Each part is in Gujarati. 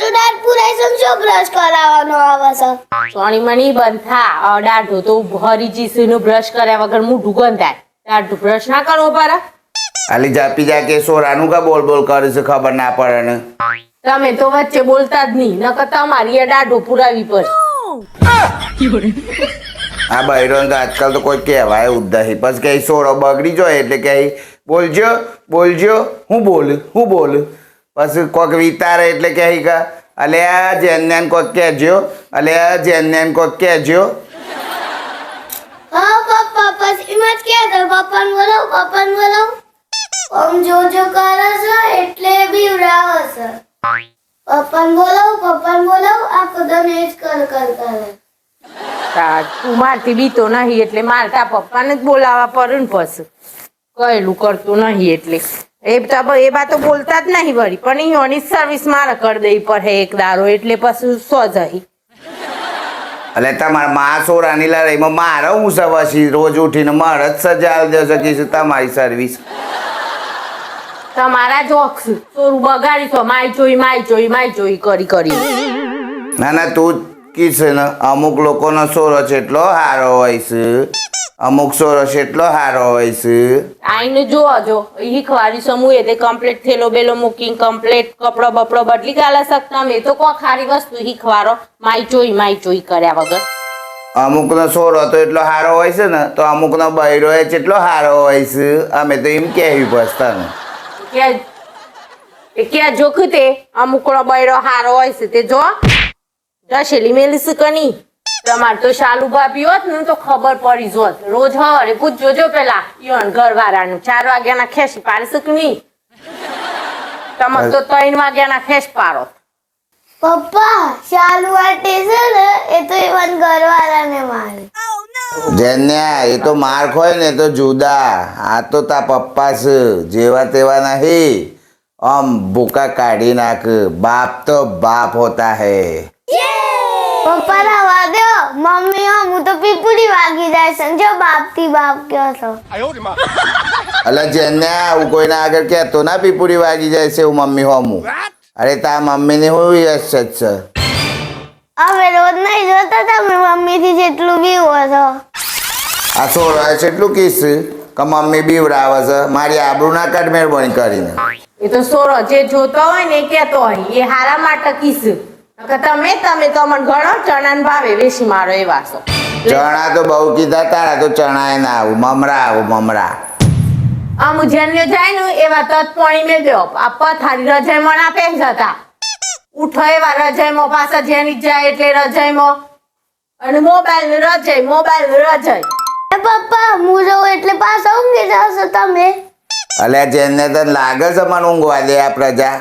તો દાંત પુરાઈ સમજો બ્રશ કરાવવાનો આવે છે સોની મની બંધા દાઢો તો ભરી જીસીનું બ્રશ કર્યા વગર મોઢું ગંધાય દાઢો બ્રશ ના કરવો પડે આલી જાપી જા કે સોરાનું કા બોલ બોલ કરે છે ખબર ના પડે ને તમે તો વચ્ચે બોલતા જ નહીં નકર તમારી એ દાઢો પુરાવી પડે આ બૈરો તો આજકાલ તો કોઈ કહેવાય ઉદ્દાહી પછી કઈ સોરો બગડી જાય એટલે કઈ બોલજો બોલજો હું બોલ પછી કોઈક વિતારે એટલે કહી કા અલે આ જેન્યાન કોઈક કહેજો અલે આ જેન્યાન કોઈક કહેજો હા પપ્પા પછી એમ જ કે તો પપ્પાને બોલાવ ઓમ જો કરે છે એટલે બીવડાવે છે પપ્પાને બોલાવ આ કદમ એ જ કર તું મારથી બીતો નહીં એટલે મારતા પપ્પાને જ બોલાવા પડે ને પછી કહેલું કરતું નહીં એટલે એ બા તો બોલતા જ નહીં વળી પણ એની સર્વિસ મારે કરી દઈ પડે એક દારો એટલે પછી સો જઈ એટલે તમારા માં સોરાની લડાઈમાં મારે હું સવાસી રોજ ઉઠીને મારે જ સજા દે શકીશ તમારી સર્વિસ તમારા જોક્સ ચોરું બગાડી તો માય ચોઈ કરી ના તું કીધું છે ને અમુક લોકોનો સોરો જેટલો સારો હોય છે અમુક સોરો જેટલો સારો હોય છે આઈને જો શીખવાડી સમૂહ તે કમ્પ્લીટ થેલો બેલો મૂકીને કમ્પ્લીટ કપડો બપડો બદલી ગાલા શકતા મેં તો કોઈ ખારી વસ્તુ શીખવાડો માય ચોઈ કર્યા વગર અમુકનો સોરો તો એટલો સારો હોય છે ને તો અમુકનો બૈરો એ જેટલો સારો હોય છે અમે તો એમ કહેવી પછતા ને ક્યાં જોખ તે અમુકનો બૈરો સારો હોય છે તે જો દશેલી મેલી કની તમારે તો શાલુ ભાભી હોત ને તો ખબર પડી જોત રોજ હવારે પૂછજો જો પેલા ઈવન ઘરવાળાનું 4 વાગ્યાના ખેસ પાડી શક નહીં તમે તો 3 વાગ્યાના ખેસ પાડો પપ્પા ચાલુ વાટે છે ને એ તો એવન ઘરવાળાને મારે જેન્યા એ તો માર ખોય ને તો જુદા આ તો તા પપ્પા છે જેવા તેવા નહીં આમ ભૂકા કાઢી નાખ બાપ તો બાપ હોતા હૈ પપ્પા ના વાદો મમ્મી હું તો પીપુડી વાગી જાય સમજો બાપ થી બાપ કયો છો અલા જેન્યા હું કોઈના આગળ કહેતો ના પીપુડી વાગી જાય છે હું મમ્મી હોમું અરે તા મમ્મી ને હું યશ છે અમે રોજ નહીં જોતા તમે મમ્મી થી જેટલું બીવો છો આ સોરો એટલું કીસ કે મમ્મી બીવડાવે છે મારી આબરૂ ના કાઢ મહેરબાની કરીને એ તો સોરો જે જોતો હોય ને એ કહેતો હોય એ હારા માટે કીધું તમે તો મને ઘણો ચણાન ભાવે વેસી મારો એ વાસો ચણા તો બહુ કીધા તારા તો ચણા ના આવું મમરા આમ જેને જાય ને એવા તત પાણી મેં દો આ પથારી રજાઈમાં ના પહે જતા ઉઠો એવા રજાઈમાં પાછા જેની જાય એટલે રજાઈમાં અને મોબાઈલ રજાઈ પપ્પા હું જઉં એટલે પાછા ઊંઘી જશો તમે અલ્યા જેને તો લાગે છે મને ઊંઘવા દે આ પ્રજા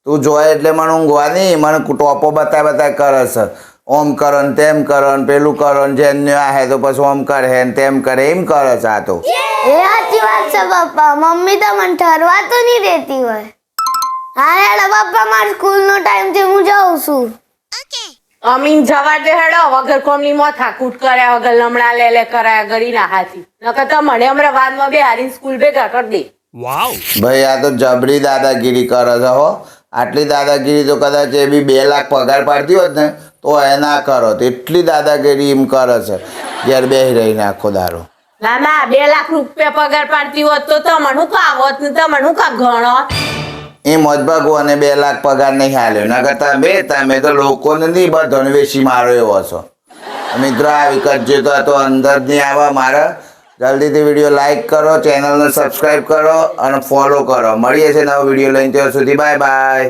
તું જોય એટલે મને ઊંઘવા નહીં મને ટોપો બતા કરે છે ઓમ કરો ને તેમ કરો ને પેલું કરો ને જેને આહે તો પછી ઓમ કરે ને તેમ કરે એમ કરે છે આ તો એ સાચી વાત છે પપ્પા મમ્મી તો મને ઠરવા તો નહીં દેતી હોય હા હેડો પપ્પા મારો સ્કૂલ નો ટાઈમ છે હું જાઉં છું અમીન જવા દે હેડો વગર કોમની મોથા કૂટ કર્યા વગર લમણા લે કરાયા ગરી ના હાથી નકર તો મને હમણાં વાદમાં બે હારી સ્કૂલ ભેગા કરી દે ભાઈ આ તો જબરી દાદાગીરી કરે છે હો આટલી દાદાગીરી તો કદાચ એ બી 2 લાખ પગાર પાડતી હોત ને તો એ ના કરો એટલી દાદાગીરી એમ કરે છે ઘેર બેહી રહીને આખો દારો ના 2 લાખ રૂપિયા પગાર પાડતી હોત તો તમને શું કાવત ને તમને શું કા ગણો એ મોજ ભગવાને 2 લાખ પગાર નહીં હાલ્યો ના કરતા તમે તો લોકોને નહીં બધાને વેચી મારો એવો છો મિત્રો આવી કરજો તો અંદર નહીં આવવા મારે જલ્દીથી વિડીયો લાઈક કરો ચેનલને સબસ્ક્રાઈબ કરો અને ફોલો કરો મળીએ છીએ નવો વિડીયો લઈને ત્યાં સુધી બાય